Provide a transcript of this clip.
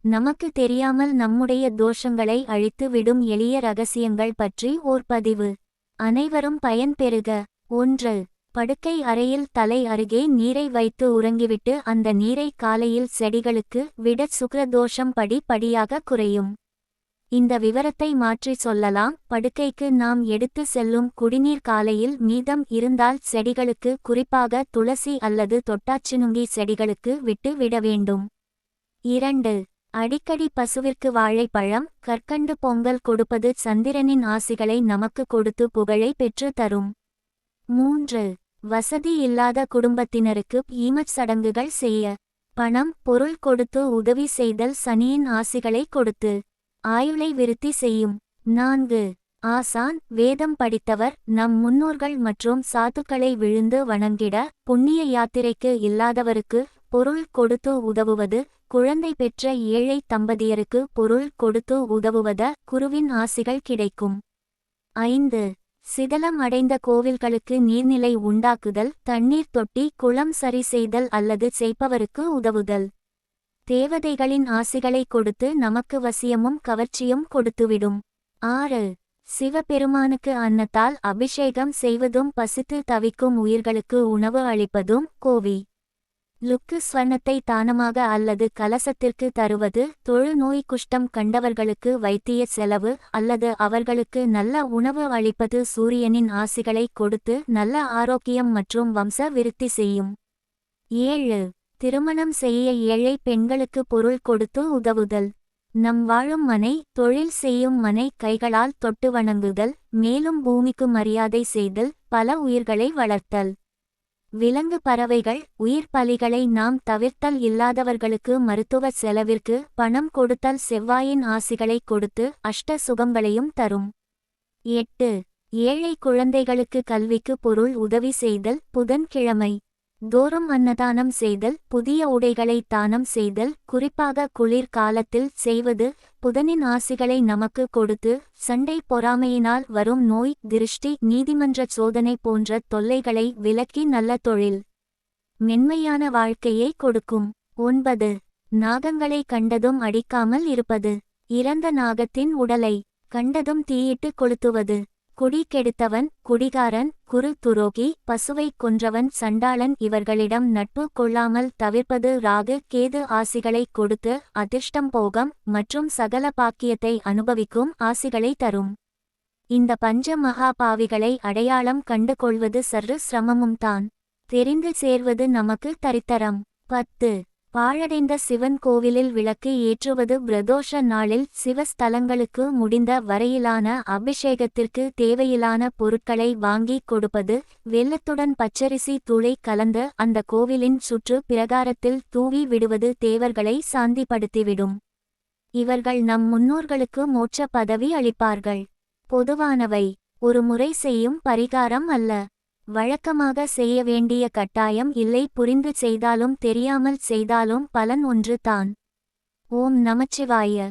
நமக்கு தெரியாமல் நம்முடைய தோஷங்களை அழித்து விடும் எளிய ரகசியங்கள் பற்றி ஓர் பதிவு. அனைவரும் பயன்பெறுக. 1. படுக்கை அறையில் தலை அருகே நீரை வைத்து உறங்கிவிட்டு அந்த நீரை காலையில் செடிகளுக்கு விட சுக்கிரதோஷம் படிப்படியாக குறையும். இந்த விவரத்தை மாற்றி சொல்லலாம். படுக்கைக்கு நாம் எடுத்து செல்லும் குடிநீர் காலையில் மீதம் இருந்தால் செடிகளுக்கு, குறிப்பாக துளசி அல்லது தொட்டாச்சினுங்கி செடிகளுக்கு விட்டு விட வேண்டும். 2. அடிக்கடி பசுவிற்கு வாழைப்பழம், கற்கண்டு பொங்கல் கொடுப்பது சந்திரனின் ஆசிகளை நமக்கு கொடுத்து புகழை பெற்று தரும். 3. வசதி இல்லாத குடும்பத்தினருக்கு ஈமச் சடங்குகள் செய்ய பணம், பொருள் கொடுத்து உதவி செய்தல் சனியின் ஆசிகளை கொடுத்து ஆயுளை விருத்தி செய்யும். 4. ஆசான், வேதம் படித்தவர், நம் முன்னோர்கள் மற்றும் சாதுக்களை விழுந்து வணங்கிட, புண்ணிய யாத்திரைக்கு இல்லாதவருக்கு பொருள் கொடுத்து உதவுவது, குழந்தை பெற்ற ஏழை தம்பதியருக்கு பொருள் கொடுத்து உதவுவத குருவின் ஆசிகள் கிடைக்கும். 5. சிதலம் அடைந்த கோவில்களுக்கு நீர்நிலை உண்டாக்குதல், தண்ணீர் தொட்டி, குளம் சரி செய்தல் அல்லது செய்பவருக்கு உதவுதல் தேவதைகளின் ஆசிகளை கொடுத்து நமக்கு வசியமும் கவர்ச்சியும் கொடுத்துவிடும். 6. சிவபெருமானுக்கு அன்னத்தால் அபிஷேகம் செய்வதும் பசித்து தவிக்கும் உயிர்களுக்கு உணவு அளிப்பதும் கோவி லுக்கு ஸ்வர்ணத்தை தானமாக அல்லது கலசத்திற்கு தருவது, தொழுநோய் குஷ்டம் கண்டவர்களுக்கு வைத்திய செலவு அல்லது அவர்களுக்கு நல்ல உணவு அளிப்பது சூரியனின் ஆசிகளை கொடுத்து நல்ல ஆரோக்கியம் மற்றும் வம்ச விருத்தி செய்யும். 7. திருமணம் செய்ய ஏழை பெண்களுக்கு பொருள் கொடுத்து உதவுதல், நம் வாழும் மனை, தொழில் செய்யும் மனை கைகளால் தொட்டு வணங்குதல், மேலும் பூமிக்கு மரியாதை செய்தல், பல உயிர்களை வளர்த்தல். விலங்கு, பறவைகள், உயிர் பலிகளை நாம் தவிர்த்தல், இல்லாதவர்களுக்கு மருத்துவ செலவிற்கு பணம் கொடுத்தல் செவ்வாயின் ஆசிகளை கொடுத்து அஷ்ட சுகங்களையும் தரும். 8. ஏழை குழந்தைகளுக்கு கல்விக்கு பொருள் உதவி செய்தல், புதன்கிழமை தோறும் அன்னதானம் செய்தல், புதிய உடைகளை தானம் செய்தல், குறிப்பாக குளிர் காலத்தில் செய்வது புதனின் ஆசிகளை நமக்கு கொடுத்து சண்டை பொறாமையினால் வரும் நோய், திருஷ்டி, நீதிமன்ற சோதனை போன்ற தொல்லைகளை விலக்கி நல்ல தொழில், மென்மையான வாழ்க்கையை கொடுக்கும். 9. நாகங்களை கண்டதும் அடிக்காமல் இருப்பது, இறந்த நாகத்தின் உடலை கண்டதும் தீயிட்டு கொளுத்துவது, குடி கெடுத்தவன், குடிகாரன், குரு துரோகி, பசுவை கொன்றவன், சண்டாளன் இவர்களிடம் நட்பு கொள்ளாமல் தவிர்ப்பது ராகு கேது ஆசிகளை கொடுத்து அதிர்ஷ்டம், போகம் மற்றும் சகல பாக்கியத்தை அனுபவிக்கும் ஆசிகளை தரும். இந்த பஞ்ச மகா பாவிகளை அடையாளம் கண்டு கொள்வது சற்று சிரமமும் தான். தெரிந்து சேர்வது நமக்கு தரித்தரம். 10. பாழடைந்த சிவன் கோவிலில் விளக்கு ஏற்றுவது பிரதோஷ நாளில் சிவஸ்தலங்களுக்கு முடிந்த வரையிலான அபிஷேகத்திற்கு தேவையிலான பொருட்களை வாங்கி கொடுப்பது, வெல்லத்துடன் பச்சரிசி தூளை கலந்து அந்த கோவிலின் சுற்று பிரகாரத்தில் தூவி விடுவது தேவர்களை சாந்திப்படுத்திவிடும். இவர்கள் நம் முன்னோர்களுக்கு மோட்ச பதவி அளிப்பார்கள். பொதுவானவை, ஒரு முறை செய்யும் பரிகாரம் அல்ல. வழக்கமாக செய்ய வேண்டிய கட்டாயம் இல்லை. புரிந்து செய்தாலும் தெரியாமல் செய்தாலும் பலன் ஒன்று தான். ஓம் நமச்சிவாய.